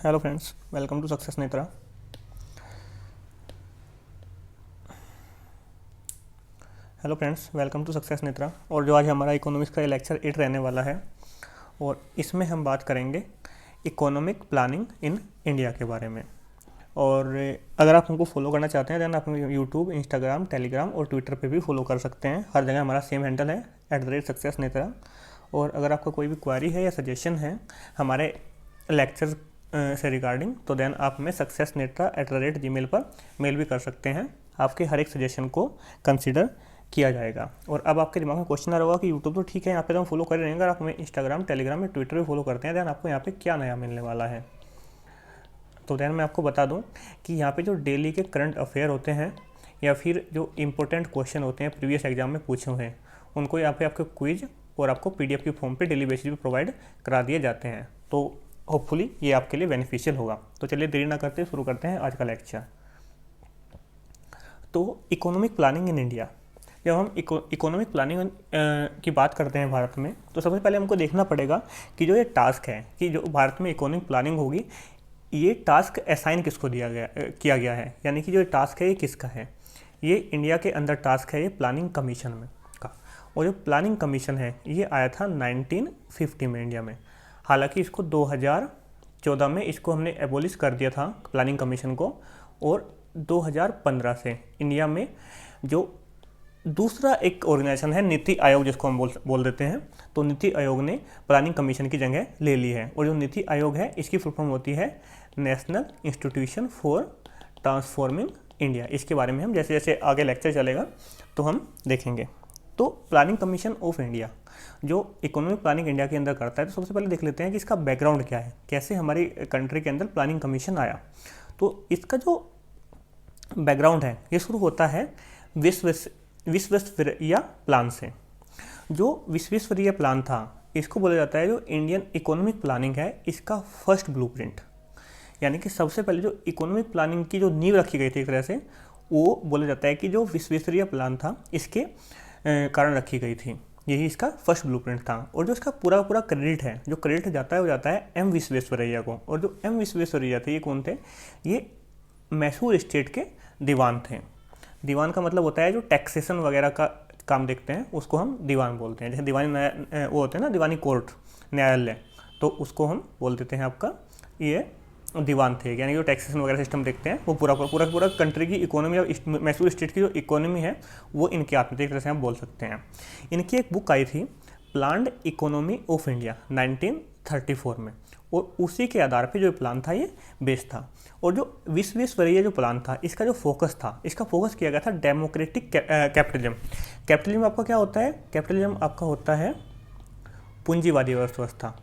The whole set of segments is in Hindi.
Hello friends, welcome to success Netra. Hello friends, welcome to success Netra. और जो आज हमारा इकोनॉमिक्स का लेक्चर 8 रहने वाला है, और इसमें हम बात करेंगे इकोनॉमिक प्लानिंग इन इंडिया के बारे में। और अगर आप हमको फॉलो करना चाहते हैं देन आप यूट्यूब, इंस्टाग्राम, टेलीग्राम और ट्विटर पे भी फॉलो कर सकते हैं। हर जगह हमारा सेम हैंडल है @सक्सेस नेत्रा। और अगर आपका कोई भी क्वारी है या सजेशन है हमारे लेक्चर से रिगार्डिंग, तो देन आप हमें successnetra@gmail पर मेल भी कर सकते हैं। आपके हर एक सजेशन को कंसिडर किया जाएगा। और अब आपके दिमाग में क्वेश्चन आ रहा होगा कि यूट्यूब तो ठीक है, यहाँ पे तो हम फॉलो कर रहे हैं, अगर आप हमें इंस्टाग्राम, टेलीग्राम या ट्विटर पे फॉलो करते हैं देन आपको यहाँ पे क्या नया मिलने वाला है। तो देन मैं आपको बता दूँ कि यहाँ पे जो डेली के करंट अफेयर होते हैं या फिर जो इम्पोर्टेंट क्वेश्चन होते हैं प्रीवियस एग्जाम में पूछे हुए हैं, उनको यहाँ पे आपके क्विज और आपको PDF की फॉर्म पे डेली बेसिस पे प्रोवाइड करा दिए जाते हैं। तो होपफुली ये आपके लिए बेनिफिशियल होगा। तो चलिए देरी ना करते शुरू करते हैं आज का लेक्चर। तो इकोनॉमिक प्लानिंग इन इंडिया, जब हम इकोनॉमिक प्लानिंग की बात करते हैं भारत में, तो सबसे पहले हमको देखना पड़ेगा कि जो ये टास्क है कि जो भारत में इकोनॉमिक प्लानिंग होगी, ये टास्क असाइन किसको किया गया है, यानी कि जो टास्क है ये किसका है। ये इंडिया के अंदर टास्क है ये प्लानिंग कमीशन में का। और जो प्लानिंग कमीशन है ये आया था 1950 में इंडिया में। हालांकि इसको 2014 में इसको हमने एबोलिश कर दिया था प्लानिंग कमीशन को। और 2015 से इंडिया में जो दूसरा एक ऑर्गेनाइजेशन है नीति आयोग, जिसको हम बोल देते हैं, तो नीति आयोग ने प्लानिंग कमीशन की जगह ले ली है। और जो नीति आयोग है इसकी फुल फॉर्म होती है national institution for transforming India. इसके बारे में हम जैसे जैसे आगे लेक्चर चलेगा तो हम देखेंगे। तो प्लानिंग कमीशन ऑफ इंडिया जो इकोनॉमिक प्लानिंग इंडिया के अंदर करता है, तो सबसे पहले देख लेते हैं कि इसका बैकग्राउंड क्या है, कैसे हमारी कंट्री के अंदर प्लानिंग कमीशन आया। तो इसका जो बैकग्राउंड है ये शुरू होता है विश्वेश्वरैया प्लान से। जो विश्वेश्वरैया प्लान था इसको बोला जाता है जो इंडियन इकोनॉमिक प्लानिंग है इसका फर्स्ट ब्लूप्रिंट, यानी कि सबसे पहले जो इकोनॉमिक प्लानिंग की जो नींव रखी गई थी एक तरह से, वो बोला जाता है कि जो विश्वेश्वरैया प्लान था इसके कारण रखी गई थी। यही इसका फर्स्ट ब्लूप्रिंट था। और जो इसका पूरा पूरा क्रेडिट है, जो क्रेडिट जाता है वो जाता है M विश्वेश्वरैया को। और जो M विश्वेश्वरैया थे ये कौन थे, ये मैसूर स्टेट के दीवान थे। दीवान का मतलब होता है जो टैक्सेशन वगैरह का काम देखते हैं उसको हम दीवान बोलते हैं। जैसे दीवानी वो होते हैं ना, दीवानी कोर्ट, न्यायालय, तो उसको हम बोल देते हैं आपका ये दीवान थे। यानी जो टैक्सेशन वगैरह सिस्टम देखते हैं वो पूरा कंट्री की इकोनॉमी और मैसूर स्टेट की जो इकोनॉमी है वो इनके हाथ में थे, एक तरह से हम बोल सकते हैं। इनकी एक बुक आई थी प्लान्ड इकोनॉमी ऑफ इंडिया 1934 में, और उसी के आधार पे जो प्लान था ये बेस्ड था। और जो विश्वेश्वरैया जो प्लान था इसका जो फोकस था, इसका फोकस किया गया था डेमोक्रेटिक कैपिटलिज्म। कैपिटलिज्म आपका क्या होता है, कैपिटलिज्म आपका होता है पूंजीवादी व्यवस्था,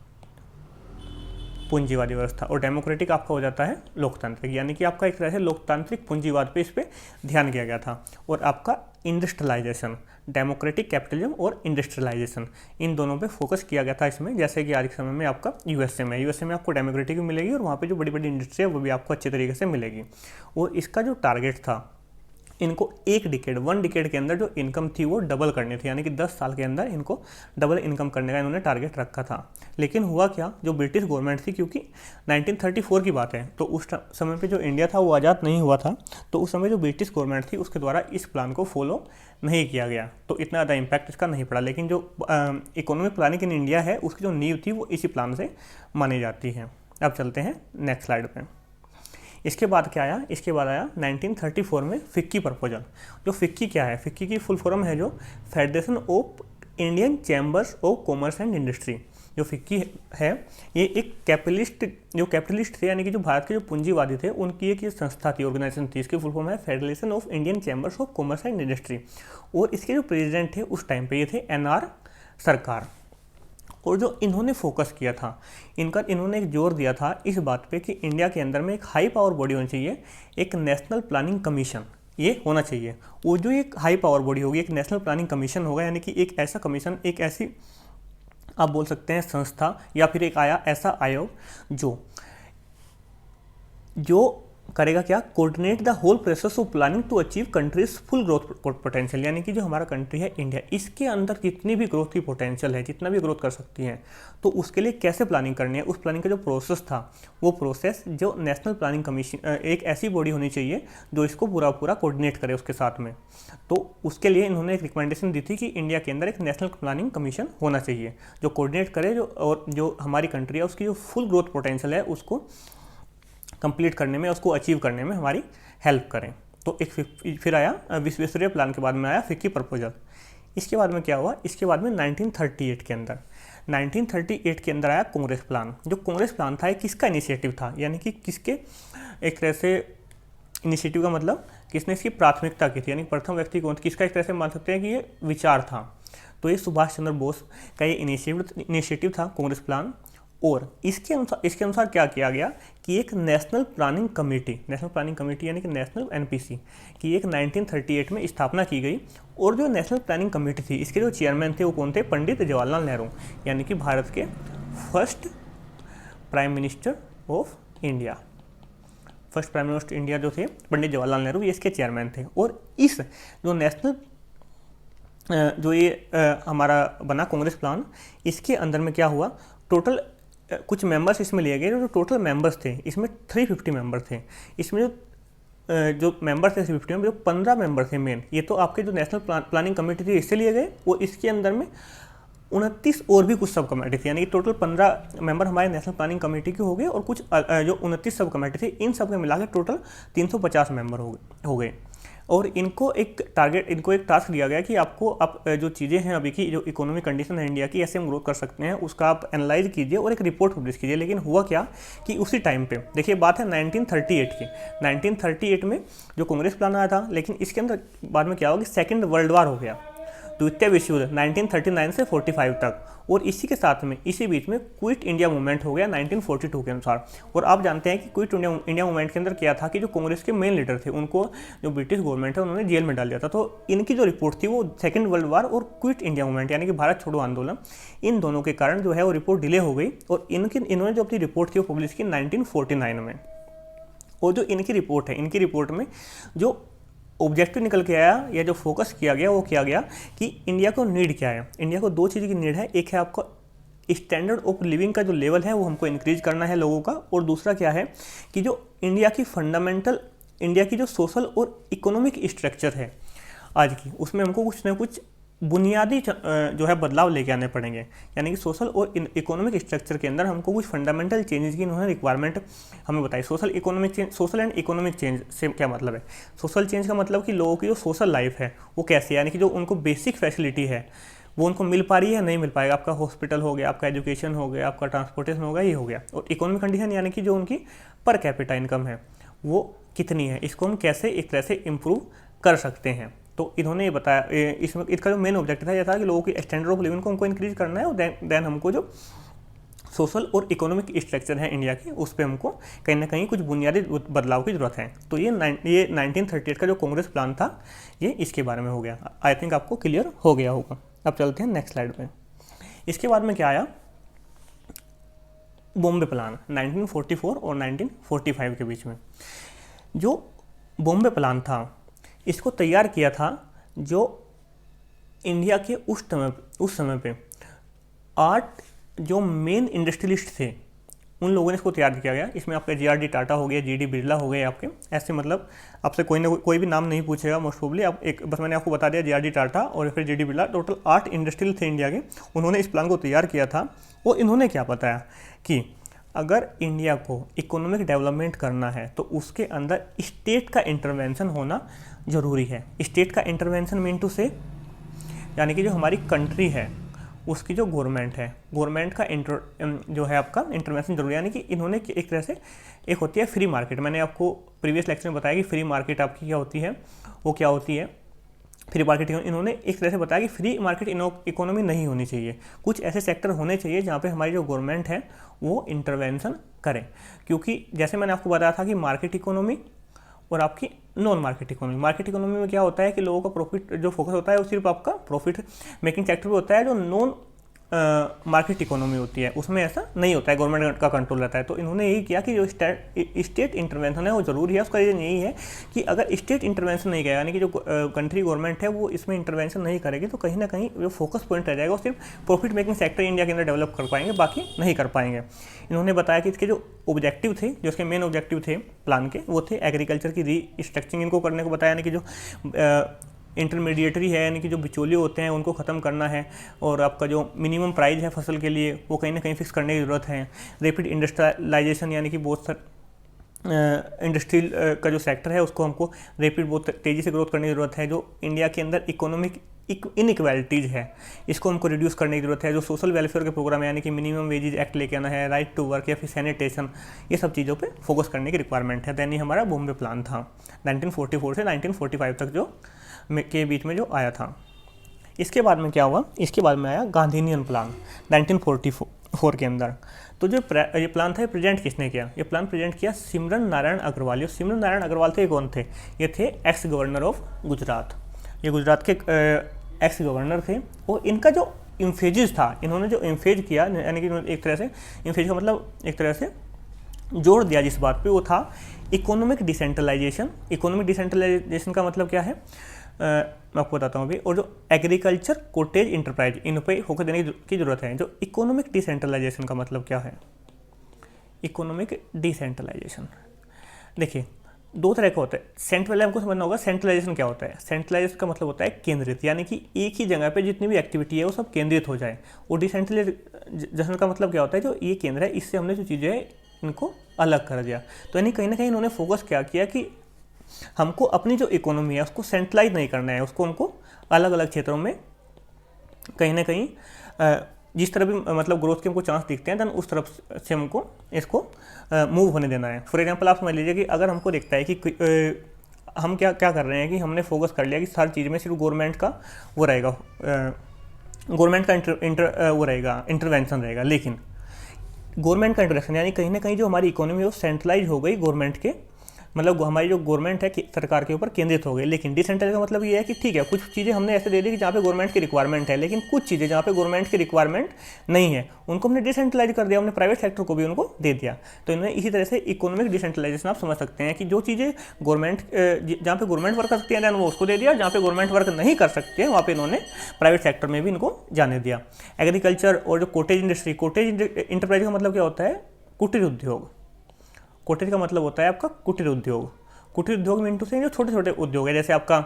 पूंजीवादी व्यवस्था। और डेमोक्रेटिक आपका हो जाता है लोकतांत्रिक, यानी कि आपका एक तरह से लोकतांत्रिक पूंजीवाद पे इस पर ध्यान किया गया था। और आपका इंडस्ट्रियलाइजेशन, डेमोक्रेटिक कैपिटलिज्म और इंडस्ट्रियलाइजेशन, इन दोनों पे फोकस किया गया था इसमें। जैसे कि आज के समय में आपका यूएसए में आपको डेमोक्रेटिक भी मिलेगी और वहाँ पे जो बड़ी बड़ी इंडस्ट्री है वो भी आपको अच्छे तरीके से मिलेगी। और इसका जो टारगेट था, इनको वन डिकेड के अंदर जो इनकम थी वो डबल करनी थी, यानी कि 10 साल के अंदर इनको डबल इनकम करने का इन्होंने टारगेट रखा था। लेकिन हुआ क्या, जो ब्रिटिश गवर्नमेंट थी, क्योंकि 1934 की बात है, तो उस समय पे जो इंडिया था वो आज़ाद नहीं हुआ था, तो उस समय जो ब्रिटिश गवर्नमेंट थी उसके द्वारा इस प्लान को फॉलो नहीं किया गया, तो इतना ज़्यादा इम्पैक्ट इसका नहीं पड़ा। लेकिन जो इकोनॉमिक प्लानिंग इन इंडिया है उसकी जो नींव थी वो इसी प्लान से मानी जाती है। अब चलते हैं नेक्स्ट स्लाइड पर। इसके बाद क्या आया, इसके बाद आया 1934 में फिक्की प्रपोजल। जो फिक्की क्या है, फिक्की की फुल फॉर्म है जो federation of Indian chambers of commerce and industry. जो फिक्की है ये एक कैपिटलिस्ट थे, यानी कि जो भारत के जो पूंजीवादी थे उनकी एक ये संस्था थी, ऑर्गेनाइजेशन थी। इसकी फुल फॉर्म है federation of Indian chambers of commerce and industry. और इसके जो प्रेसिडेंट थे उस टाइम पे ये थे NR सरकार। और जो इन्होंने फोकस किया था, इन्होंने एक जोर दिया था इस बात पे कि इंडिया के अंदर में एक हाई पावर बॉडी होनी चाहिए, एक नेशनल प्लानिंग कमीशन ये होना चाहिए। वो जो एक हाई पावर बॉडी होगी, एक नेशनल प्लानिंग कमीशन होगा, यानी कि एक ऐसा कमीशन, एक ऐसी आप बोल सकते हैं संस्था या फिर एक ऐसा आयोग जो करेगा क्या, coordinate the whole process of planning to achieve country's full growth potential, यानी कि जो हमारा कंट्री है इंडिया, इसके अंदर जितनी भी ग्रोथ की पोटेंशियल है, जितना भी ग्रोथ कर सकती है, तो उसके लिए कैसे प्लानिंग करनी है, उस प्लानिंग का जो प्रोसेस था, वो प्रोसेस जो नेशनल प्लानिंग कमीशन, एक ऐसी बॉडी होनी चाहिए जो इसको पूरा कोऑर्डिनेट करे उसके साथ में। तो उसके लिए इन्होंने एक रिकमेंडेशन दी थी कि इंडिया के अंदर एक नेशनल प्लानिंग कमीशन होना चाहिए जो कोऑर्डिनेट करे, जो हमारी कंट्री है उसकी जो फुल ग्रोथ पोटेंशियल है उसको कंप्लीट करने में, उसको अचीव करने में हमारी हेल्प करें। तो एक फिर आया विश्वेश्वरैया प्लान के बाद में आया फिक्की प्रपोजल। इसके बाद में क्या हुआ, इसके बाद में 1938 के अंदर आया कांग्रेस प्लान। जो कांग्रेस प्लान था ये किसका इनिशिएटिव था, यानी कि किसके एक तरह से इनिशिएटिव का मतलब किसने इसकी प्राथमिकता की थी, यानी प्रथम व्यक्ति कौन, किसका एक तरह से मान सकते हैं कि ये विचार था। तो ये सुभाष चंद्र बोस का ये इनिशिएटिव था कांग्रेस प्लान। और इसके अनुसार क्या किया गया कि एक नेशनल प्लानिंग कमेटी यानी कि नेशनल एनपीसी की एक 1938 में स्थापना की गई। और जो नेशनल प्लानिंग कमेटी थी इसके जो चेयरमैन थे वो कौन थे, पंडित जवाहरलाल नेहरू, यानी कि भारत के first prime minister of India. First prime minister India जो थे पंडित जवाहरलाल नेहरू, ये इसके चेयरमैन थे। और इस जो नेशनल जो ये हमारा बना कांग्रेस प्लान, इसके अंदर में क्या हुआ, टोटल कुछ मेंबर्स इसमें लिए गए। जो टोटल मेंबर्स थे इसमें 350 मेंबर थे। इसमें जो मेंबर थे 350 में जो 15 मेंबर थे मेन, ये तो आपके जो नेशनल प्लानिंग कमेटी थी इससे लिए गए। और इसके अंदर में 29 और भी कुछ सब कमेटी थी, यानी कि टोटल 15 मेंबर हमारे नेशनल प्लानिंग कमेटी के हो गए और कुछ जो 29 सब कमेटी थी इन सब के मिला के टोटल 350 मेंबर हो गए। और इनको एक टास्क दिया गया कि आपको आप जो चीज़ें हैं अभी की जो इकोनॉमिक कंडीशन है इंडिया की, ऐसे हम ग्रोथ कर सकते हैं, उसका आप एनालाइज कीजिए और एक रिपोर्ट पब्लिश कीजिए। लेकिन हुआ क्या कि उसी टाइम पे देखिए, बात है 1938 की। 1938 में जो कांग्रेस प्लान आया था, लेकिन इसके अंदर बाद में क्या हुआ कि सेकेंड वर्ल्ड वार हो गया, द्वितीय विश्व युद्ध 1939 से 45 तक। और इसी के साथ में इसी बीच में क्विट इंडिया मूवमेंट हो गया 1942 के अनुसार। और आप जानते हैं कि क्विट इंडिया मूवमेंट के अंदर क्या था कि जो कांग्रेस के मेन लीडर थे उनको जो ब्रिटिश गवर्नमेंट है उन्होंने जेल में डाल दिया था। तो इनकी जो रिपोर्ट थी वो सेकेंड वर्ल्ड वार और क्विट इंडिया मूवमेंट यानी कि भारत छोड़ो आंदोलन, इन दोनों के कारण जो है वो रिपोर्ट डिले हो गई। और इन्होंने जो अपनी रिपोर्ट थी वो पब्लिश की 1949 में। और जो इनकी रिपोर्ट है, इनकी रिपोर्ट में जो ऑब्जेक्टिव निकल के आया या जो फोकस किया गया वो किया गया कि इंडिया को नीड क्या है। इंडिया को दो चीज़ की नीड है, एक है आपको स्टैंडर्ड ऑफ लिविंग का जो लेवल है वो हमको इंक्रीज करना है लोगों का, और दूसरा क्या है कि जो इंडिया की जो सोशल और इकोनॉमिक स्ट्रक्चर है आज की, उसमें हमको कुछ ना कुछ बुनियादी जो है बदलाव लेके आने पड़ेंगे। यानी कि सोशल और इकोनॉमिक स्ट्रक्चर के अंदर हमको कुछ फंडामेंटल चेंजेस की इन्होंने रिक्वायरमेंट हमें बताई। सोशल एंड इकोनॉमिक चेंज से क्या मतलब है, सोशल चेंज का मतलब कि लोगों की जो सोशल लाइफ है वो कैसे है, यानी कि जो उनको बेसिक फैसिलिटी है वो उनको मिल पा रही है नहीं मिल पाएगा। आपका हॉस्पिटल हो गया, आपका एजुकेशन हो गया, आपका ट्रांसपोर्टेशन हो गया, ये हो गया। और इकोनॉमिक कंडीशन यानी कि जो उनकी पर कैपिटा इनकम है वो कितनी है, इसको हम कैसे एक तरह से इम्प्रूव कर सकते हैं। तो इन्होंने ये बताया, इसमें इसका जो मेन ऑब्जेक्टिव था ये था कि लोगों की स्टैंडर्ड ऑफ लिविंग को हमको इंक्रीज करना है। और देन हमको जो सोशल और इकोनॉमिक स्ट्रक्चर है इंडिया की उस पर हमको कहीं ना कहीं कुछ बुनियादी बदलाव की जरूरत है। तो ये 1938 का जो कांग्रेस प्लान था ये इसके बारे में हो गया। आई थिंक आपको क्लियर हो गया होगा। अब चलते हैं नेक्स्ट स्लाइड पे। इसके बाद में क्या आया, बॉम्बे प्लान 1944 और 1945 के बीच में। जो बॉम्बे प्लान था इसको तैयार किया था जो इंडिया के उस समय पे 8 जो मेन इंडस्ट्रियलिस्ट थे उन लोगों ने इसको तैयार किया गया। इसमें आपका JRD टाटा हो गया, GD बिरला हो गए आपके, ऐसे मतलब आपसे कोई भी नाम नहीं पूछेगा मोस्ट प्रोबेबली। आप बस मैंने आपको बता दिया JRD टाटा और फिर GD बिरला, टोटल 8 इंडस्ट्रियल थे इंडिया के। उन्होंने इस प्लान को तैयार किया था और इन्होंने क्या बताया कि अगर इंडिया को इकोनॉमिक डेवलपमेंट करना है तो उसके अंदर स्टेट का इंटरवेंशन होना ज़रूरी है। स्टेट का इंटरवेंशन मीन टू से यानी कि जो हमारी कंट्री है उसकी जो गवर्नमेंट का जो है आपका इंटरवेंशन जरूरी है। यानी कि इन्होंने एक तरह से, एक होती है फ्री मार्केट, मैंने आपको प्रीवियस लेक्चर में बताया कि फ्री मार्केट आपकी क्या होती है, वो क्या होती है फ्री मार्केट। इन्होंने एक तरह से बताया कि फ्री मार्केट इकोनॉमी नहीं होनी चाहिए, कुछ ऐसे सेक्टर होने चाहिए जहाँ पे हमारी जो गवर्नमेंट है वो इंटरवेंशन करे। क्योंकि जैसे मैंने आपको बताया था कि मार्केट इकोनॉमी और आपकी नॉन मार्केट इकोनॉमी में क्या होता है कि लोगों का प्रॉफिट जो फोकस होता है वो सिर्फ आपका प्रॉफिट मेकिंग सेक्टर पे होता है। जो नॉन मार्केट इकोनॉमी होती है, उसमें ऐसा नहीं होता है, गवर्नमेंट का कंट्रोल रहता है। तो इन्होंने यही किया कि जो स्टेट इंटरवेंशन है वो ज़रूरी है। उसका रीज़न यही है कि अगर स्टेट इंटरवेंशन नहीं करेगा, यानी कि जो कंट्री गवर्नमेंट है वो इसमें इंटरवेंशन नहीं करेगी, तो कहीं ना कहीं जो फोकस पॉइंट रह जाएगा वो सिर्फ प्रॉफिट मेकिंग सेक्टर इंडिया के अंदर डेवलप कर पाएंगे, बाकी नहीं कर पाएंगे। इन्होंने बताया कि इसके जो ऑब्जेक्टिव थे, जो इसके मेन ऑब्जेक्टिव थे प्लान के, वो थे एग्रीकल्चर की रीस्ट्रक्चरिंग इनको करने को बताया, यानी कि जो इंटरमीडिएटरी है, यानी कि जो बिचौलिए होते हैं उनको ख़त्म करना है, और आपका जो मिनिमम प्राइस है फसल के लिए वो कहीं ना कहीं फिक्स करने की ज़रूरत है। रैपिड इंडस्ट्रियलाइजेशन, यानी कि बहुत इंडस्ट्रियल का जो सेक्टर है उसको हमको रैपिड बहुत तेज़ी से ग्रोथ करने की ज़रूरत है। जो इंडिया के अंदर इकोनॉमिक इनइक्वालिटीज़ है इसको हमको रिड्यूस करने की ज़रूरत है। जो सोशल वेलफेयर के प्रोग्राम है, यानी कि मिनिमम वेजेज एक्ट लेके आना है, राइट टू वर्क या फिर सैनिटेशन, ये सब चीज़ों पे फोकस करने की रिक्वायरमेंट है। दैन ये हमारा बॉम्बे प्लान था 1944 से 1945 तक जो के बीच में जो आया था। इसके बाद में क्या हुआ, इसके बाद में आया गांधीनियन प्लान 1944 के अंदर। तो जो ये प्लान था ये प्रेजेंट किसने किया, ये प्लान प्रेजेंट किया सिमरन नारायण अग्रवाल। ये सिमरन नारायण अग्रवाल थे, कौन थे, ये थे एक्स गवर्नर ऑफ गुजरात। ये गुजरात के एक्स गवर्नर थे, और इनका जो इम्फेजिस था, इन्होंने जो इम्फेज किया, यानी कि एक तरह से इम्फेज का मतलब एक तरह से जोर दिया जिस बात पे, वो था इकोनॉमिक डिसेंट्रलाइजेशन। इकोनॉमिक डिसेंट्रलाइजेशन का मतलब क्या है, मैं आपको बताता हूँ अभी। और जो एग्रीकल्चर कोटेज इंटरप्राइज, इन पे फोकस देने की जरूरत है। जो इकोनॉमिक डिसेंट्रलाइजेशन का मतलब क्या है, इकोनॉमिक डिसेंट्रलाइजेशन देखिए दो तरह का होता है। सेंट्रल हमको समझना होगा सेंट्रलाइजेशन क्या होता है। सेंट्रलाइजेशन का मतलब होता है केंद्रित, यानी कि एक ही जगह पे जितनी भी एक्टिविटी है वो सब केंद्रित हो जाए। और डिसेंट्रलाइजेशन का मतलब क्या होता है, जो ये केंद्र है इससे हमने जो चीज़ें हैं इनको अलग कर दिया। तो यानी कहीं ना कहीं इन्होंने फोकस क्या किया कि हमको अपनी जो इकोनॉमी है उसको सेंट्रलाइज नहीं करना है, उसको हमको अलग अलग क्षेत्रों में कहीं ना कहीं जिस तरह भी मतलब ग्रोथ के हमको चांस दिखते हैं, देन उस तरफ से हमको इसको मूव होने देना है। फॉर एग्जांपल आप समझ लीजिए कि अगर हमको दिखता है कि हम क्या क्या कर रहे हैं कि हमने फोकस कर लिया कि हर चीज़ में सिर्फ गवर्नमेंट का वो रहेगा, गवर्नमेंट का वो रहेगा, इंटरवेंशन रहेगा, लेकिन गवर्नमेंट का इंटरवेंशन यानी कहीं ना कहीं जो हमारी इकोनॉमी है वो सेंट्रलाइज हो गई गवर्नमेंट के, मतलब हमारी जो गवर्नमेंट है सरकार के ऊपर केंद्रित हो गई। लेकिन डिसेंट्रलाइज का मतलब ये है कि ठीक है कुछ चीज़ें हमने ऐसे दे दी कि जहाँ पे गवर्नमेंट की रिक्वायरमेंट है, लेकिन कुछ चीज़ें जहाँ पे गवर्नमेंट की रिक्वायरमेंट नहीं है उनको हमने डिसेंट्रलाइज कर दिया, हमने प्राइवेट सेक्टर को भी उनको दे दिया। तो इन्होंने इसी तरह से इकोनॉमिक डिसेंट्रलाइजेशन आप समझ सकते हैं कि जो चीज़ें गवर्नमेंट जहाँ पे गवर्नमेंट वर्क कर सकती है दैन वो उसको दे दिया, जहाँ पे गवर्नमेंट वर्क नहीं कर सकते हैं वहाँ पे इन्होंने प्राइवेट सेक्टर में भी इनको जाने दिया। एग्रीकल्चर और जो कोटेज इंडस्ट्री, कोटेज इंटरप्राइज का मतलब क्या होता है, कुटीर उद्योग। कोटेज का मतलब होता है आपका कुटीर उद्योग। कुटीर उद्योग में से जो छोटे छोटे उद्योग है, जैसे आपका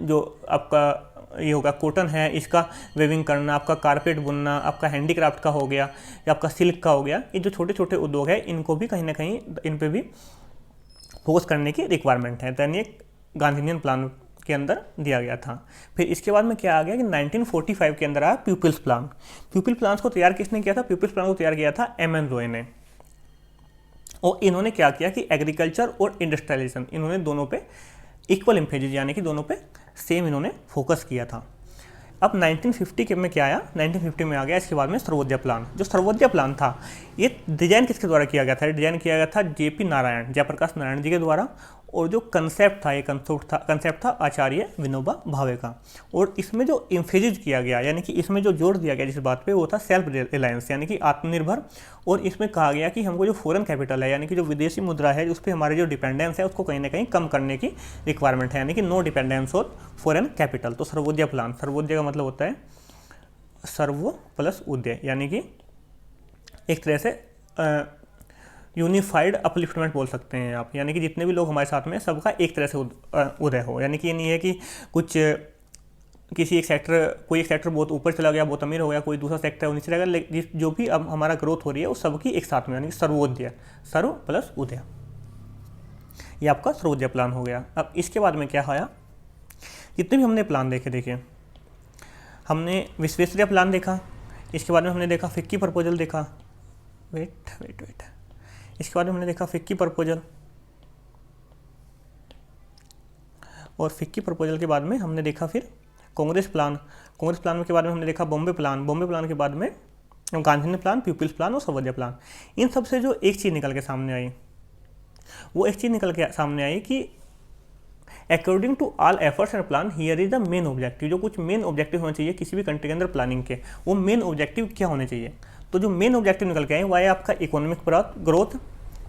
जो आपका ये होगा कॉटन है, इसका वेविंग करना, आपका कारपेट बुनना, आपका हैंडीक्राफ्ट का हो गया या आपका सिल्क का हो गया, ये जो छोटे छोटे उद्योग है इनको भी कहीं ना कहीं इन पे भी फोकस करने की रिक्वायरमेंट है। तो ये गांधीनियन प्लान के अंदर दिया गया था। फिर इसके बाद में क्या आ गया कि 1945 के अंदर आया पीपल्स प्लान। पीपल प्लान को तैयार किसने किया था, पीपल्स प्लान को तैयार किया था एम.एन. रॉय ने। और इन्होंने क्या किया कि एग्रीकल्चर और इंडस्ट्रियलाइजेशन इन्होंने दोनों पे इक्वल इम्फेसिस यानी कि दोनों पे सेम इन्होंने फोकस किया था। अब 1950 के में क्या आया, 1950 में आ गया इसके बाद में सर्वोदय प्लान। जो सर्वोदय प्लान था ये डिजाइन किसके द्वारा किया गया था, डिजाइन किया गया था जेपी नारायण, जयप्रकाश नारायण जी के द्वारा। और जो कंसेप्ट था, ये कंसेप्ट था आचार्य विनोबा भावे का। और इसमें जो इम्फेसिस किया गया यानी कि इसमें जो जोर दिया गया जिस बात पे वो था सेल्फ रिलायंस यानी कि आत्मनिर्भर। और इसमें कहा गया कि हमको जो फॉरेन कैपिटल है यानी कि जो विदेशी मुद्रा है उस पर हमारे जो डिपेंडेंस है उसको कहीं ना कहीं कम करने की रिक्वायरमेंट है, यानी कि no dependence on foreign capital. तो सर्वोदय प्लान, सर्वोदय का मतलब होता है सर्व प्लस उदय, यानी कि एक तरह से यूनिफाइड अपलिफ्टमेंट बोल सकते हैं आप, यानी कि जितने भी लोग हमारे साथ में सबका एक तरह से उदय हो। यानी कि ये नहीं है कि कुछ किसी एक सेक्टर, कोई एक सेक्टर बहुत ऊपर चला गया, बहुत अमीर हो गया, कोई दूसरा सेक्टर नीचे रह गया, जो भी अब हमारा ग्रोथ हो रही है वो सबकी एक साथ में, यानी कि सर्वोदय, सर्व प्लस उदय, ये आपका सर्वोदय प्लान हो गया। अब इसके बाद में क्या आया, जितने भी हमने प्लान देखे, देखिए हमने विश्वेश्वरैया प्लान देखा, इसके बाद में हमने देखा फिक्की प्रपोजल देखा, वेट इसके बाद में हमने देखा फिक्की प्रपोजल, और फिक्की प्रपोजल के बाद में हमने देखा फिर कांग्रेस प्लान, कांग्रेस प्लान के बाद में हमने देखा बॉम्बे प्लान, बॉम्बे प्लान के बाद में गांधीनियन प्लान, पीपल्स प्लान और सर्वोदय प्लान। इन सब से जो एक चीज़ निकल के सामने आई, वो एक चीज़ निकल के सामने आई कि according to all efforts and plan here is the main objective. जो कुछ मेन ऑब्जेक्टिव होने चाहिए किसी भी कंट्री के अंदर प्लानिंग के, वो मेन ऑब्जेक्टिव क्या होने चाहिए। तो जो मेन ऑब्जेक्टिव निकल के आए वो है आपका इकोनॉमिक ग्रोथ,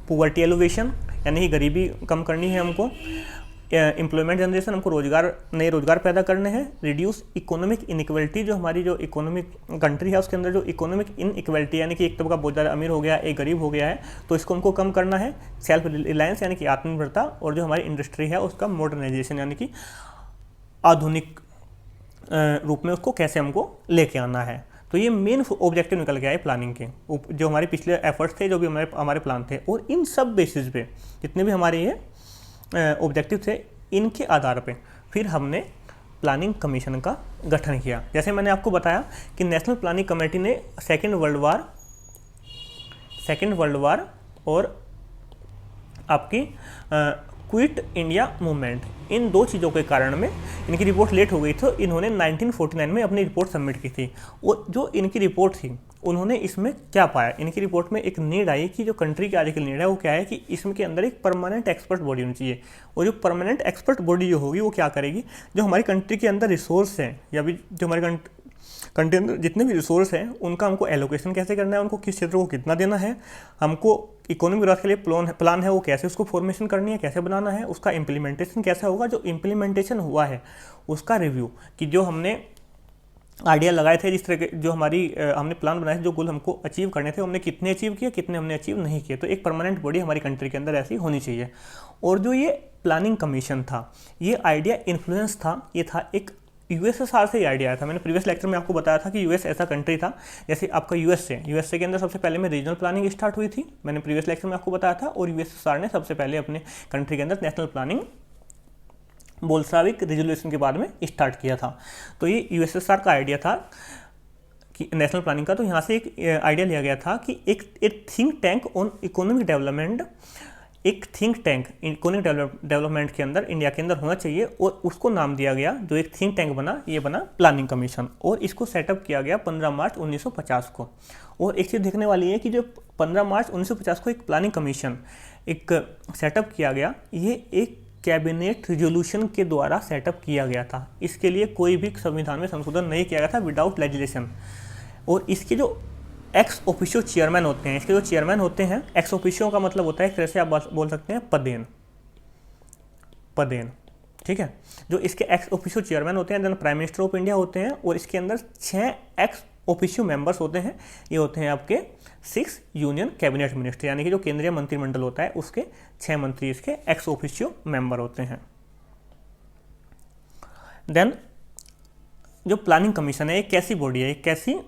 पुवर्टी एलिवेशन यानी कि गरीबी कम करनी है हमको, एम्प्लॉयमेंट जनरेशन हमको नए रोजगार पैदा करने हैं, रिड्यूस इकोनॉमिक इनइक्वलिटी, जो हमारी जो इकोनॉमिक कंट्री है उसके अंदर जो इकोनॉमिक इनइक्वलिटी यानी कि एक तबका बहुत ज़्यादा अमीर हो गया, एक गरीब हो गया है, तो इसको हमको कम करना है। सेल्फ रिलायंस यानी कि आत्मनिर्भरता, और जो हमारी इंडस्ट्री है उसका मॉडर्नाइजेशन यानी कि आधुनिक रूप में उसको कैसे हमको लेके आना है। तो ये मेन ऑब्जेक्टिव निकल गया है प्लानिंग के, जो हमारे पिछले एफर्ट्स थे, जो भी हमारे प्लान थे, और इन सब बेसिस पे जितने भी हमारे ये ऑब्जेक्टिव थे, इनके आधार पे फिर हमने प्लानिंग कमीशन का गठन किया। जैसे मैंने आपको बताया कि नेशनल प्लानिंग कमेटी ने सेकेंड वर्ल्ड वार और आपकी क्विट इंडिया मूवमेंट, इन दो चीज़ों के कारण में इनकी रिपोर्ट लेट हो गई, तो इन्होंने 1949 में अपनी रिपोर्ट सबमिट की थी। और जो इनकी रिपोर्ट थी उन्होंने इसमें क्या पाया, इनकी रिपोर्ट में एक नीड आई कि जो कंट्री की आजकल नीड है वो क्या है कि इसमें के अंदर एक परमानेंट एक्सपर्ट बॉडी होनी चाहिए। और जो परमानेंट एक्सपर्ट बॉडी जो होगी वो क्या करेगी, जो हमारी कंट्री के अंदर रिसोर्स हैं या भी जो हमारी कंट्री अंदर जितने भी रिसोर्स हैं उनका हमको एलोकेशन कैसे करना है, उनको किस क्षेत्र को कितना देना है, हमको इकोनॉमिक ग्रोथ के लिए प्लान है वो कैसे उसको फॉर्मेशन करनी है, कैसे बनाना है, उसका इम्प्लीमेंटेशन कैसा होगा, जो इम्प्लीमेंटेशन हुआ है उसका रिव्यू, कि जो हमने आइडिया लगाए थे, जिस तरह के जो हमने प्लान बनाए थे, जो गोल हमको अचीव करने थे, हमने कितने अचीव किए, कितने हमने अचीव नहीं किए। तो एक परमानेंट बॉडी हमारी कंट्री के अंदर ऐसी होनी चाहिए। और जो ये प्लानिंग कमीशन था, ये आइडिया इन्फ्लुएंस था, ये था एक यूएसएसआर से ही आइडिया आया था। मैंने प्रीवियस लेक्चर में आपको बताया था कि यूएस ऐसा कंट्री था, जैसे आपका यूएसए के अंदर सबसे पहले में रीजनल प्लानिंग स्टार्ट हुई थी, मैंने प्रीवियस लेक्चर में आपको बताया था, और यूएसएसआर ने सबसे पहले अपने कंट्री के अंदर नेशनल प्लानिंग बोल्शेविक रिजोल्यूशन के बाद में स्टार्ट किया था। तो ये यूएसएसआर का आइडिया था कि नेशनल प्लानिंग का, तो यहाँ से एक आइडिया लिया गया था कि एक think tank on economic development, एक थिंक टैंक इकोनॉमिक डेवलपमेंट के अंदर इंडिया के अंदर होना चाहिए, और उसको नाम दिया गया, जो एक थिंक टैंक बना, ये बना प्लानिंग कमीशन, और इसको सेटअप किया गया 15 मार्च 1950 को। और एक चीज़ देखने वाली है कि जो 15 मार्च 1950 को एक प्लानिंग कमीशन एक सेटअप किया गया, ये एक कैबिनेट रिजोल्यूशन के द्वारा सेटअप किया गया था। इसके लिए कोई भी संविधान में संशोधन नहीं किया गया था विदाउट लेजिस्लेशन। और इसके जो एक्स ऑफिशियो चेयरमैन होते हैं, इसके जो चेयरमैन होते हैं, एक्स ऑफिशियो का मतलब होता है एक तरह से आप बोल सकते हैं पदेन, ठीक है। जो इसके एक्स ऑफिशियो चेयरमैन होते हैं, then prime minister of India होते हैं, और इसके अंदर 6 एक्स ऑफिशियो मेंबर्स होते हैं। ये होते हैं आपके 6 यूनियन कैबिनेट मिनिस्टर, यानी कि जो केंद्रीय मंत्रिमंडल होता है उसके 6 मंत्री इसके एक्स ऑफिशियो मेंबर होते हैं। देन जो प्लानिंग कमीशन है, एक कैसी बॉडी है, एक कैसी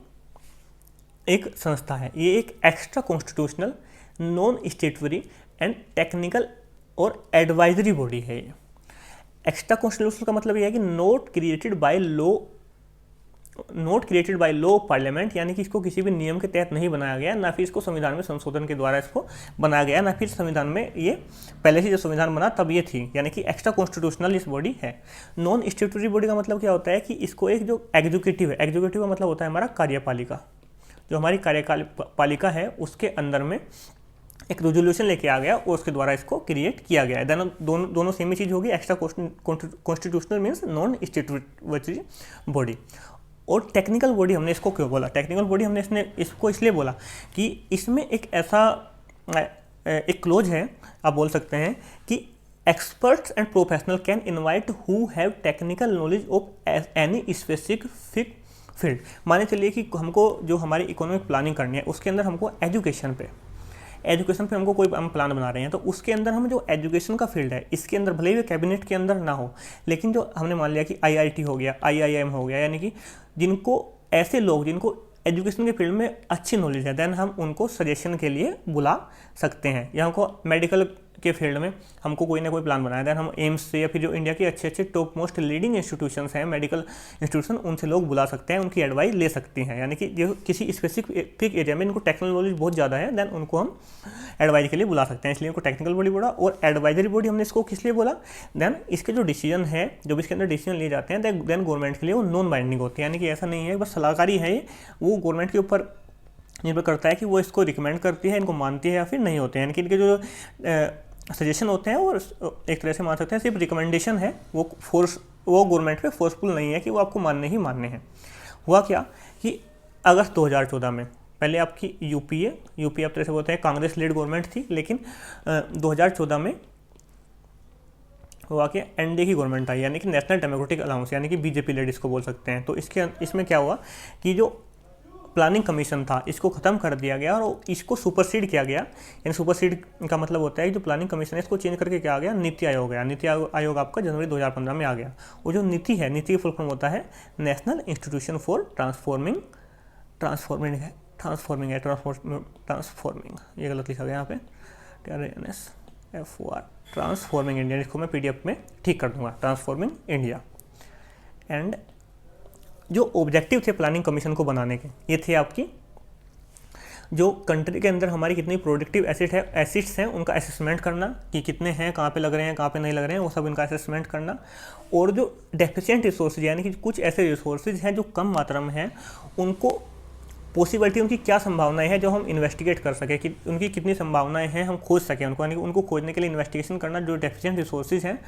एक संस्था है, ये एक extra constitutional, non स्टेटरी and technical और एडवाइजरी बॉडी है। ये एक्स्ट्रा कॉन्स्टिट्यूशनल का मतलब ये है कि not created by law parliament, यानी कि इसको किसी भी नियम के तहत नहीं बनाया गया, ना फिर इसको संविधान में संशोधन के द्वारा इसको बनाया गया, ना फिर संविधान में ये पहले से जो संविधान बना तब ये थी, यानी कि एक्स्ट्रा कॉन्स्टिट्यूशनल इस बॉडी है। नॉन स्टेटरी बॉडी का मतलब क्या होता है कि इसको एक जो एग्जीक्यूटिव है, एग्जीक्यूटिव का मतलब होता है हमारा कार्यपालिका, जो हमारी कार्यपालिका है उसके अंदर में एक रेजोल्यूशन लेके आ गया और उसके द्वारा इसको क्रिएट किया गया है। दोनों सेम ही चीज़ होगी। Extra constitutional means non स्टेटरी body. और टेक्निकल बॉडी हमने इसको क्यों बोला, टेक्निकल बॉडी हमने इसको इसलिए बोला कि इसमें एक ऐसा एक क्लोज है, आप बोल सकते हैं कि experts and professional can invite who have technical knowledge of any specific field. माने चलिए कि हमको जो हमारी इकोनॉमिक प्लानिंग करनी है उसके अंदर हमको एजुकेशन पे हमको कोई हम प्लान बना रहे हैं, तो उसके अंदर हम जो एजुकेशन का फील्ड है इसके अंदर भले ही कैबिनेट के अंदर ना हो, लेकिन जो हमने मान लिया कि आईआईटी हो गया, आईआईएम हो गया, यानी कि जिनको ऐसे लोग जिनको एजुकेशन के फील्ड में अच्छी नॉलेज है, देन हम उनको सजेशन के लिए बुला सकते हैं। या हमको मेडिकल के फील्ड में हमको कोई ना कोई प्लान बनाया, देन हम एम्स से या फिर जो इंडिया के अच्छे अच्छे टॉप मोस्ट लीडिंग इंस्टीट्यूशंस हैं, मेडिकल इंस्टीट्यूशन, उनसे लोग बुला सकते हैं, उनकी एडवाइस ले सकती हैं। यानी कि जो किसी स्पेसिफिक एरिया में इनको टेक्निकल नॉलेज बहुत ज़्यादा है, देन उनको हम एडवाइस के लिए बुला सकते हैं, इसलिए उनको टेक्निकल बॉडी बोला। और एडवाइजरी बॉडी हमने इसको किस लिए बोला, देन इसके जो डिसीजन है, जो भी इसके अंदर डिसीजन लिए जाते हैं, देन गवर्नमेंट के लिए वो नॉन बाइंडिंग होती है। यानी कि ऐसा नहीं है बस सलाहकारी है, वो गवर्नमेंट के ऊपर निर्भर करता है कि वो इसको रिकमेंड करती है, इनको मानती है या फिर नहीं होते हैं। यानी कि इनके जो सजेशन होते हैं और एक तरह से मान सकते हैं सिर्फ रिकमेंडेशन है, वो गवर्नमेंट पे फोर्सफुल नहीं है कि वो आपको मानने ही मानने हैं। हुआ क्या कि अगस्त 2014 में पहले आपकी यूपीए आप तरह से बोलते हैं कांग्रेस लीड गवर्नमेंट थी, लेकिन 2014 में हुआ कि एनडीए की गवर्नमेंट आई, यानी कि नेशनल डेमोक्रेटिक अलाउंस, यानी कि बीजेपी लीड इसको बोल सकते हैं। तो इसमें क्या हुआ कि जो प्लानिंग कमीशन था इसको ख़त्म कर दिया गया और इसको सुपरसीड किया गया। यानी सुपरसीड का मतलब होता है कि जो प्लानिंग कमीशन है इसको चेंज करके क्या आ गया, नीति आयोग गया। नीति आयोग आपका जनवरी 2015 में आ गया। वो जो नीति है, नीति की फुल फॉर्म होता है नेशनल इंस्टीट्यूशन फॉर ट्रांसफॉर्मिंग, ये गलत लिखा गया यहाँ पे, ट्रांसफॉर्मिंग इंडिया। इसको मैं पीडीएफ में ठीक कर दूंगा, ट्रांसफॉर्मिंग इंडिया। एंड जो ऑब्जेक्टिव थे प्लानिंग कमीशन को बनाने के, ये थे आपकी जो कंट्री के अंदर हमारी कितनी प्रोडक्टिव एसिड्स हैं उनका असेसमेंट करना कि कितने हैं, कहाँ पे लग रहे हैं, कहाँ पे नहीं लग रहे हैं, वो सब इनका असेसमेंट करना। और जो डेफिशिएंट रिसोर्सेज यानी कि कुछ ऐसे रिसोर्सेज हैं जो कम मात्रा में हैं, उनको पॉसिबिलिटी, उनकी क्या संभावनाएं हैं जो हम इन्वेस्टिगेट कर सकें, कि उनकी कितनी संभावनाएं हैं हम खोज सकें उनको, यानी कि उनको खोजने के लिए इन्वेस्टिगेशन करना जो डेफिशिएंट रिसोर्सेज हैं।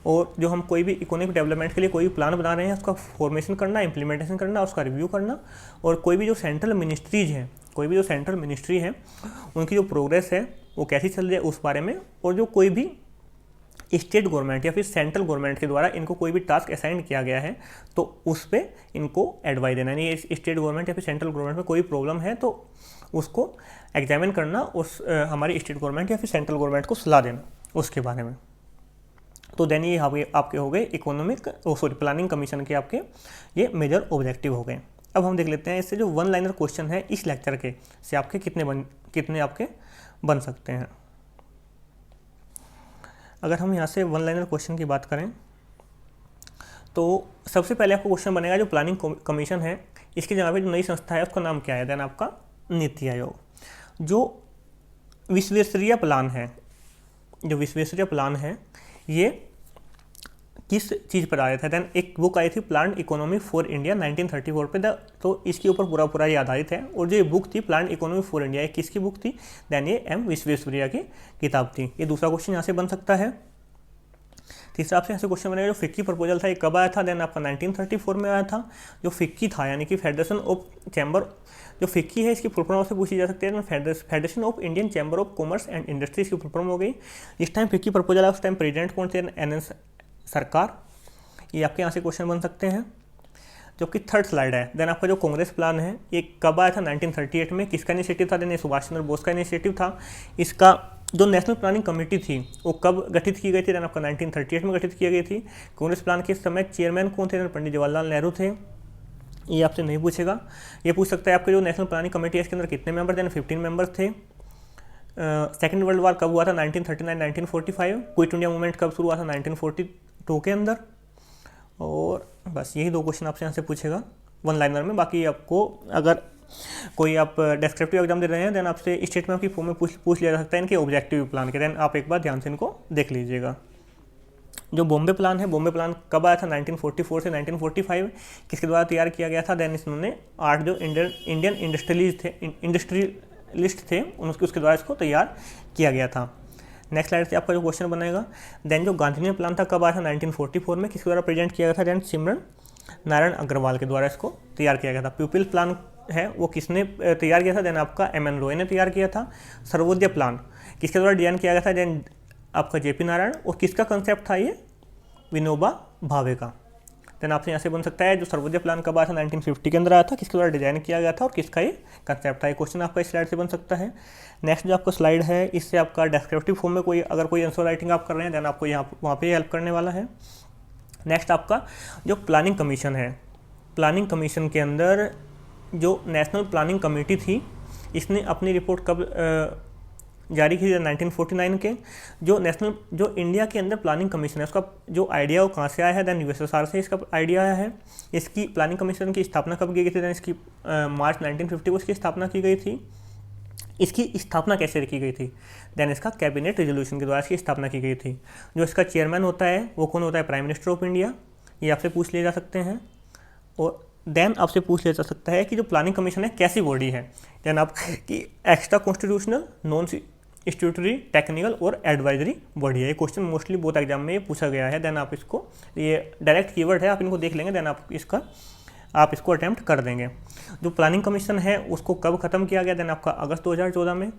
और जो हम कोई भी इकोनॉमिक डेवलपमेंट के लिए कोई भी प्लान बना रहे हैं उसका फॉर्मेशन करना, इंप्लीमेंटेशन करना, उसका रिव्यू करना। और कोई भी जो सेंट्रल मिनिस्ट्रीज हैं, उनकी जो प्रोग्रेस है वो कैसी चल रही है उस बारे में। और जो कोई भी स्टेट गवर्नमेंट या फिर सेंट्रल गवर्नमेंट के द्वारा इनको कोई भी टास्क असाइन किया गया है तो उस पर इनको एडवाइस देना, यानी स्टेट गवर्नमेंट या फिर सेंट्रल गवर्नमेंट में कोई प्रॉब्लम है तो उसको एग्जामिन करना, उस हमारी स्टेट गवर्नमेंट या फिर सेंट्रल गवर्नमेंट को सलाह देना उसके बारे में। तो देन ये आपके हो गए प्लानिंग कमीशन के आपके ये मेजर ऑब्जेक्टिव हो गए। अब हम देख लेते हैं इससे जो वन लाइनर क्वेश्चन है इस लेक्चर के से आपके कितने आपके बन सकते हैं। अगर हम यहाँ से वन लाइनर क्वेश्चन की बात करें तो सबसे पहले आपको क्वेश्चन बनेगा जो प्लानिंग कमीशन है इसकी जगह पे जो नई संस्था है उसका नाम क्या है, देन आपका नीति आयोग। जो विश्वस्तरीय प्लान है ये किस चीज़ पर आया था, देन एक बुक आई थी प्लान इकोनॉमी फॉर इंडिया 1934 पे, तो इसके ऊपर पूरा ये आधारित है। और जो ये बुक थी प्लान इकोनॉमी फॉर इंडिया, किसकी बुक थी, देन ये एम विश्वेश्वरैया की किताब थी। ये दूसरा क्वेश्चन यहाँ से बन सकता है। तीसरा आपसे यहाँ से क्वेश्चन बनेगा जो फिक्की प्रपोजल था ये कब आया था, देन आपका 1934 में आया था। जो फिक्की था यानी कि फेडरेशन ऑफ चैम्बर, जो फिक्की है इसकी फुल फॉर्म से पूछी जा सकती है, federation of Indian chamber of commerce and industries की फुल फॉर्म हो गई। इस टाइम फिक्की प्रपोजल है, उस टाइम प्रेसिडेंट कौन थे, एन सरकार। ये आपके यहाँ से क्वेश्चन बन सकते हैं। जो कि थर्ड स्लाइड है, देन आपका जो कांग्रेस प्लान है ये कब आया था, 1938 में। किसका इनिशिएटिव था, देन सुभाष चंद्र बोस का इनिशिएटिव था। इसका जो नेशनल प्लानिंग कमेटी थी वो कब गठित की गई थी, देन आपका 1938 में गठित की गई थी। कांग्रेस प्लान के समय चेयरमैन कौन थे, पंडित जवाहरलाल नेहरू थे। ये आपसे नहीं पूछेगा, ये पूछ सकता है आपके जो नेशनल प्लानिंग कमेटी है इसके अंदर कितने मेंबर, देन 15 मेंबर्स थे। सेकेंड वर्ल्ड वॉर कब हुआ था, 1939-1945। क्विट इंडिया मूवमेंट कब शुरू हुआ था, 1942 के अंदर। और बस यही दो क्वेश्चन आपसे यहाँ से पूछेगा वन लाइनर में। बाकी आपको अगर कोई आप डेस्क्रिप्टिव एग्जाम दे रहे हैं देन आपसे स्टेटमेंट की फॉर्म में पूछ लिया जा सकता है इनके ऑब्जेक्टिव प्लान के, देन आप एक बार ध्यान से इनको देख लीजिएगा। जो बॉम्बे प्लान है, बॉम्बे प्लान कब आया था, 1944 से 1945। किसके द्वारा तैयार किया गया था, देन इन्होंने 8 जो इंडियन इंडस्ट्रियलिस्ट थे उसके द्वारा इसको तैयार किया गया था। नेक्स्ट स्लाइड से आपका जो क्वेश्चन बनेगा, देन जो गांधीनगर प्लान था कब आया था, 1944 में। किसके द्वारा प्रेजेंट किया गया था, देन सिमरन नारायण अग्रवाल के द्वारा इसको तैयार किया गया था। प्यूपिल प्लान है वो किसने तैयार किया था, देन आपका एम एन रॉय ने तैयार किया था। सर्वोदय प्लान किसके द्वारा डिजाइन किया गया था, देन आपका जेपी नारायण। और किसका कंसेप्ट था ये, विनोबा भावे का। देन आपसे यहाँ से बन सकता है जो सर्वोदय प्लान कब आया था, 1950 के अंदर आया था। किसके द्वारा डिजाइन किया गया था और किसका ये कंसेप्ट था, ये क्वेश्चन आपका इस स्लाइड से बन सकता है। नेक्स्ट जो आपका स्लाइड है इससे आपका डेस्क्रिप्टिव फॉर्म में अगर कोई आंसर राइटिंग आप कर रहे हैं देन आपको वहाँ पे हेल्प करने वाला है। नेक्स्ट आपका जो प्लानिंग कमीशन है, प्लानिंग कमीशन के अंदर जो नेशनल प्लानिंग कमेटी थी इसने अपनी रिपोर्ट कब जारी की थी, 1949 के। जो इंडिया के अंदर प्लानिंग कमीशन है उसका जो आइडिया वो कहाँ से आया है, देन यूएसएसआर से इसका आइडिया आया है। इसकी प्लानिंग कमीशन की स्थापना कब की गई थी, देन इसकी मार्च 1950 को इसकी स्थापना की गई थी। इसकी स्थापना कैसे की गई थी, देन इसका कैबिनेट रेजोल्यूशन के द्वारा इसकी स्थापना की गई थी। जो इसका चेयरमैन होता है वो कौन होता है, प्राइम मिनिस्टर ऑफ इंडिया। ये आपसे पूछ लिए जा सकते हैं। और देन आपसे पूछ लिया जा सकता है कि जो प्लानिंग कमीशन है कैसी बॉडी है, देन आप कि एक्स्ट्रा कॉन्स्टिट्यूशनल, स्ट्यूटरी, टेक्निकल और एडवाइजरी बॉडी है। ये क्वेश्चन मोस्टली बहुत एग्जाम में ये पूछा गया है। देन आप इसको, ये डायरेक्ट कीवर्ड है, आप इनको देख लेंगे, देन आप इसको अटैम्प्ट कर देंगे। जो प्लानिंग कमीशन है उसको कब खत्म किया गया, देन आपका अगस्त 2014 में।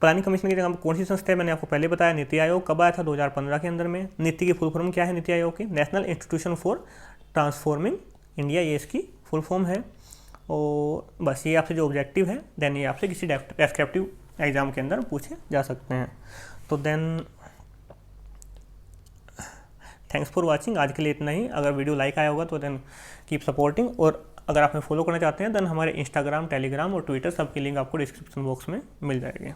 प्लानिंग कमीशन की जगह कौन सी संस्था है, मैंने आपको पहले बताया, नीति आयोग। कब आया था, 2015 के अंदर में। नीति की फुल फॉर्म क्या है नीति आयोग की, national institution for transforming India, ये इसकी फुल फॉर्म है। और बस ये आपसे जो ऑब्जेक्टिव है, देन ये आपसे किसी डेस्क्रिप्टिव एग्जाम के अंदर पूछे जा सकते हैं। तो देन थैंक्स फॉर वाचिंग, आज के लिए इतना ही। अगर वीडियो लाइक आया होगा तो देन कीप सपोर्टिंग, और अगर आप हमें फॉलो करना चाहते हैं देन हमारे इंस्टाग्राम, टेलीग्राम और ट्विटर सबकी लिंक आपको डिस्क्रिप्शन बॉक्स में मिल जाएगी।